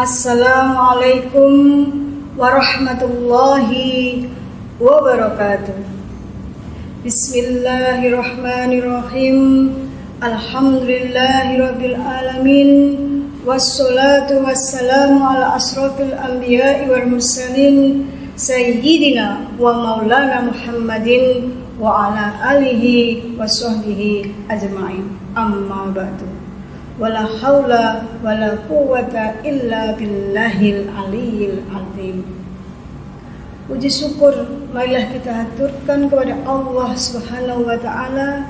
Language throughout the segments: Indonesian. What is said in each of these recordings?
Assalamualaikum warahmatullahi wabarakatuh. Bismillahirrahmanirrahim. Alhamdulillahirabbil alamin. Wassalatu wassalamu ala asrofil anbiya'i wal mursalin sayyidina wa maulana Muhammadin wa ala alihi wa sahbihi ajma'in. Amma ba'du. Wala haula wala quwwata illa billahil aliyil azim. Puji syukur marilah kita haturkan kepada Allah Subhanahu wa taala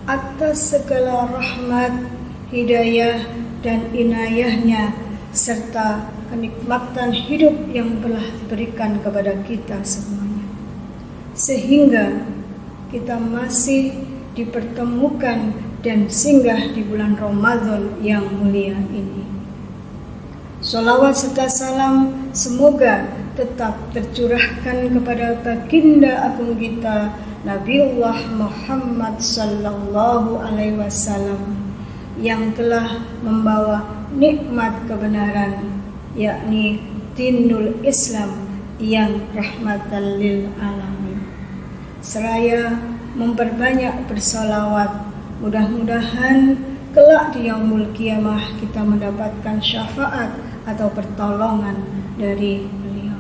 atas segala rahmat, hidayah dan inayahnya serta kenikmatan hidup yang telah diberikan kepada kita semuanya, sehingga kita masih dipertemukan dan singgah di bulan Ramadan yang mulia ini. Sholawat serta salam semoga tetap tercurahkan kepada baginda agung kita Nabiullah Muhammad sallallahu alaihi wasallam yang telah membawa nikmat kebenaran, yakni dinul Islam yang rahmatan lil alamin. Seraya memperbanyak bersolawat, mudah-mudahan kelak di yaumul qiyamah kita mendapatkan syafaat atau pertolongan dari beliau.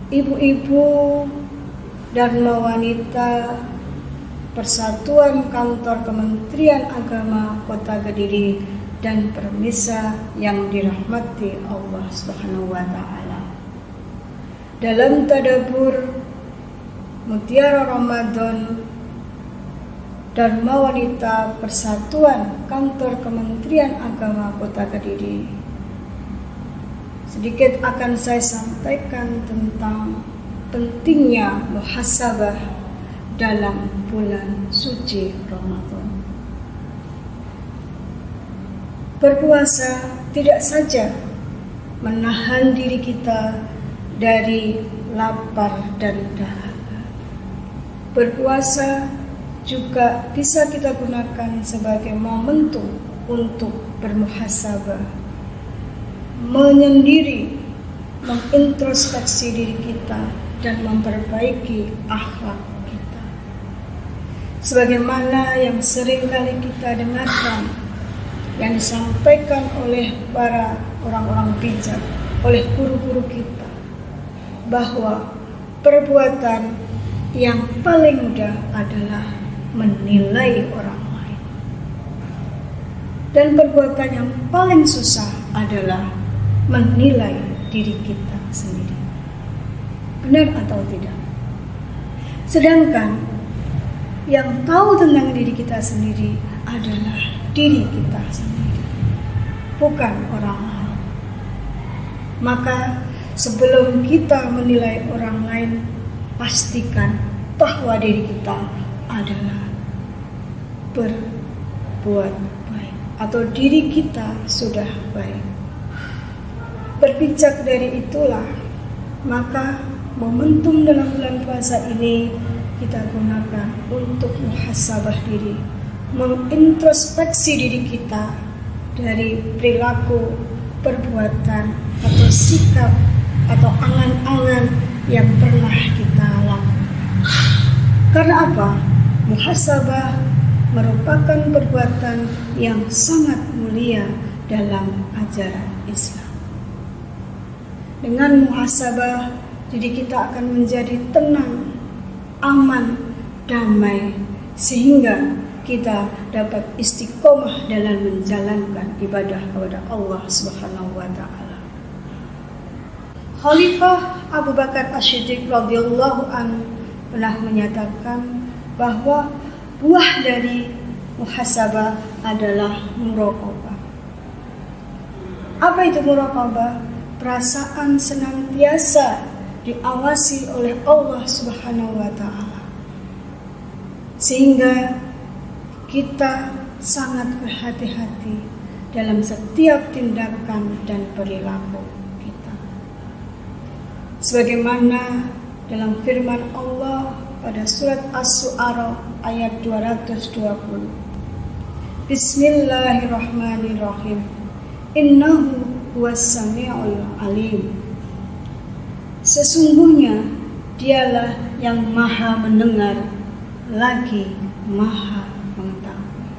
Ibu-ibu dharma wanita Persatuan Kantor Kementerian Agama Kota Kediri dan Permisa yang dirahmati Allah Subhanahu wa taala. Dalam tadabbur Mutiara Ramadan, Dharma Wanita Persatuan Kantor Kementerian Agama Kota Kediri, sedikit akan saya sampaikan tentang pentingnya muhasabah dalam bulan suci Ramadan. Berpuasa tidak saja menahan diri kita dari lapar dan dahaga. Berpuasa juga bisa kita gunakan sebagai momentum untuk bermuhasabah, menyendiri, mengintrospeksi diri kita dan memperbaiki akhlak kita. Sebagaimana yang sering kali kita dengarkan yang disampaikan oleh para orang-orang bijak, oleh guru-guru kita, bahwa perbuatan yang paling mudah adalah menilai orang lain, dan perbuatan yang paling susah adalah menilai diri kita sendiri. Benar atau tidak? Sedangkan yang tahu tentang diri kita sendiri adalah diri kita sendiri, bukan orang lain. Maka sebelum kita menilai orang lain, pastikan bahwa diri kita adalah berbuat baik atau diri kita sudah baik. Berpijak dari itulah, maka momentum dalam bulan puasa ini kita gunakan untuk muhasabah diri, mengintrospeksi diri kita dari perilaku, perbuatan atau sikap atau angan-angan yang pernah kita lakukan. Karena apa? Muhasabah merupakan perbuatan yang sangat mulia dalam ajaran Islam. Dengan muhasabah, diri kita akan menjadi tenang, aman, damai, sehingga kita dapat istiqomah dalam menjalankan ibadah kepada Allah Subhanahu wa taala. Khalifah Abu Bakar As-Siddiq radhiyallahu anhu pernah menyatakan bahwa buah dari muhasabah adalah muraqabah. Apa itu muraqabah? Perasaan senantiasa diawasi oleh Allah Subhanahu wa taala, sehingga kita sangat berhati-hati dalam setiap tindakan dan perilaku kita. Sebagaimana dalam firman Allah pada surat As-Su'ara ayat 220. Bismillahirrahmanirrahim. Innahu huwas sami'ul alim. Sesungguhnya dialah yang maha mendengar lagi maha mengetahui.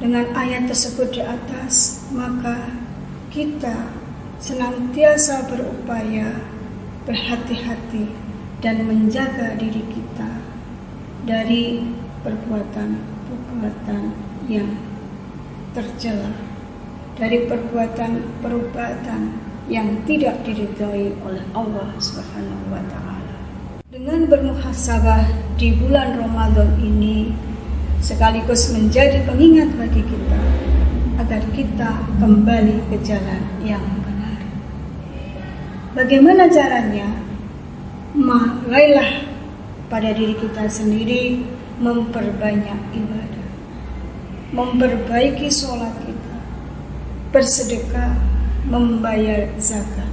Dengan ayat tersebut di atas, maka kita senantiasa berupaya berhati-hati dan menjaga diri kita dari perbuatan-perbuatan yang tercela, dari perbuatan-perbuatan yang tidak diridhai oleh Allah Subhanahu wa taala. Dengan bermuhasabah di bulan Ramadan ini sekaligus menjadi pengingat bagi kita agar kita kembali ke jalan yang benar. Bagaimana caranya? Mulailah pada diri kita sendiri memperbanyak ibadah, memperbaiki sholat kita, bersedekah, membayar zakat,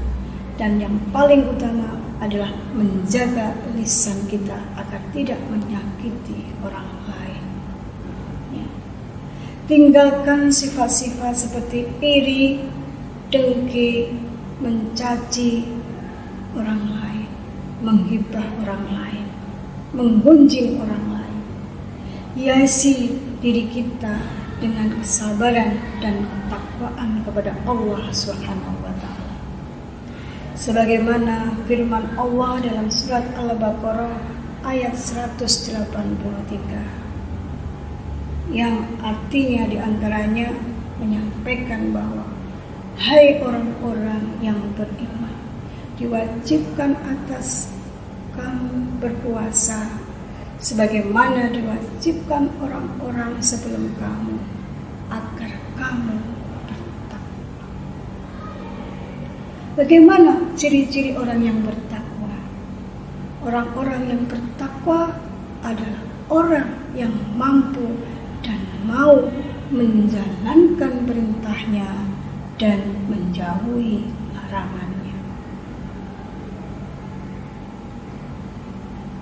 dan yang paling utama adalah menjaga lisan kita agar tidak menyakiti orang lain. Ya. Tinggalkan sifat-sifat seperti iri, dengki, mencaci orang lain, menghibah orang lain, menggunjing orang lain. Hiasi diri kita dengan kesabaran dan ketakwaan kepada Allah Subhanahu wa taala. Sebagaimana firman Allah dalam surat Al-Baqarah ayat 183 yang artinya diantaranya menyampaikan bahwa hai orang-orang yang beriman, diwajibkan atas kamu berpuasa sebagaimana diwajibkan orang-orang sebelum kamu agar kamu bertakwa. Bagaimana ciri-ciri orang yang bertakwa? Orang-orang yang bertakwa adalah orang yang mampu dan mau menjalankan perintahnya dan menjauhi larangannya.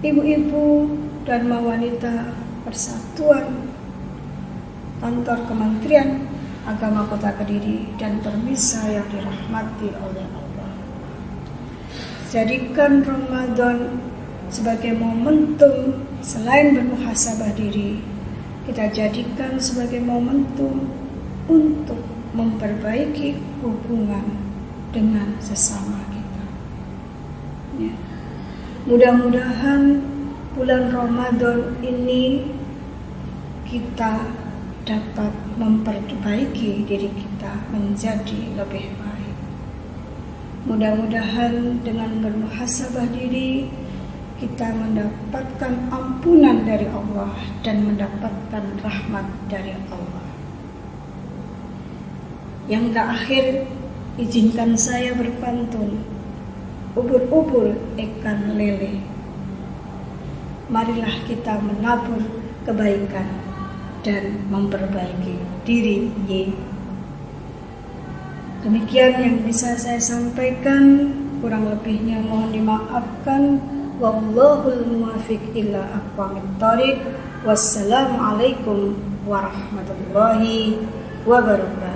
Ibu-ibu Dharma Wanita Persatuan Kantor Kementerian Agama Kota Kediri dan pemirsa yang dirahmati oleh Allah, jadikan Ramadan sebagai momentum. Selain bermuhasabah diri, kita jadikan sebagai momentum untuk memperbaiki hubungan dengan sesama kita. Ya. Mudah-mudahan bulan Ramadan ini kita dapat memperbaiki diri kita menjadi lebih baik. Mudah-mudahan dengan bermuhasabah diri kita mendapatkan ampunan dari Allah dan mendapatkan rahmat dari Allah. Yang terakhir, izinkan saya berpantun. Ubur-ubur ikan lele, marilah kita menabur kebaikan dan memperbaiki diri. Demikian yang bisa saya sampaikan, kurang lebihnya mohon dimaafkan. Wallahul muwaffiq ila aqwamit thoriq. Wassalamualaikum warahmatullahi wabarakatuh.